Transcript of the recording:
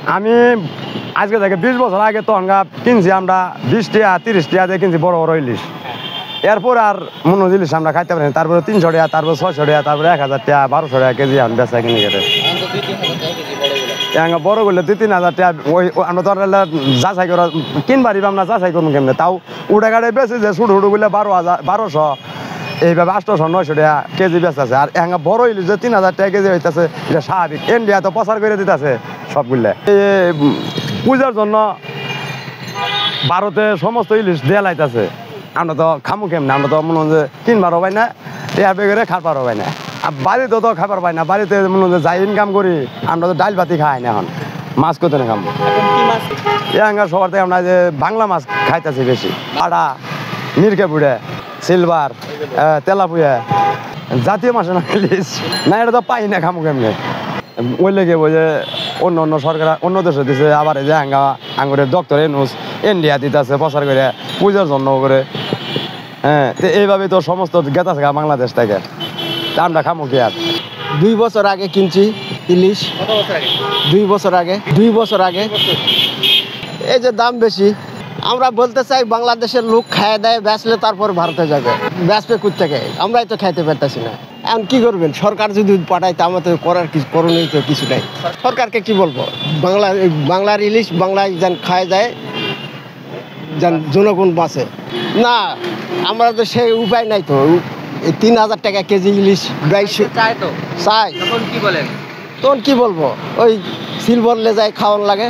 আমি আজকে থেকে 20 বছর আগে তখন কিনছি আমরা 20 টাকা 30 টাকা দিয়ে কিনছি বড় বড় ইলিশ। এরপর আর মনে ইলিশ আমরা খাইতে পারি না। তারপরে 300 টাকা, তারপর 600 টাকা, তারপরে 1000 টাকা, 1200 টাকা কেজি আমি বেচা কিনে গেলে বড় করলে 2-3 হাজার টাকা। ওই আমরা তো যাচাই করা কিনবারি আমরা যাচাই করবো কেমনে, তাও উড়ে গাড়ি বেশি যে ছোটো ছোটো বলে 1200 এইভাবে 800-900 টাকা কেজি বেচতেছে। আর বড় ইলিশ যে 3000 টাকা কেজি হইতেছে, এটা স্বাভাবিক। ইন্ডিয়া তো প্রচার করে দিতেছে সবগুলো। পূজার জন্য ভারতে সমস্ত ইলিশ দেয়া লাইতেছে, আমরা তো খামু কেমনে? আমরা তো মনে হয় যে কিনবার পাই না, টেয়া বেগরে খাবার পাই না। আর বাড়িতে তো খাবার পাই না, বাড়িতে মনে হয় যাই ইনকাম করি আমরা তো ডাল ভাতি খাই না। এখন মাছ করতে না খামো সবার থেকে আমরা যে বাংলা মাছ খাইতেছি বেশি। আড়া, মিরকে পুড়ে, সিলভার, তেলাপুয়া, জাতীয় মাছ না ইলিশ না, এটা তো পাই না, খামু কেমনে? ওই লেগে ওই যে অন্য সরকার অন্য দেশে দিছে, আবার এই যে আঙ্গুরের ডক্টর এনুস ইন্ডিয়া দিতেছে প্রচার করে পূজার জন্য করে। হ্যাঁ, তো এইভাবে তো সমস্ত গেতাছে বাংলাদেশ থেকে, তা আমরা খামু কি আর? 2 বছর আগে কিনছি ইলিশ। 2 বছর আগে 2 বছর আগে। এই যে দাম বেশি, আমরা বলতে চাই বাংলাদেশের লোক খায় দেয় বেচলে তারপর ভারতে যাবে, বেচবে থেকে আমরাই তো খাইতে পারতেছি না। এখন কি করবেন? সরকার যদি পাঠায় তা আমাদের করার কিছু করণীয় তো কিছু নাই। সরকারকে কি বলবো? বাংলার ইলিশ বাংলায় যেন খায় যায়, যেন জনগণ বাঁচে। না, আমরা তো সেই উপায় নাই তো। 3000 টাকা কেজি ইলিশ চাই, তখন কি বলবো? ওই সিলভার লেজায় খাওয়ান লাগে।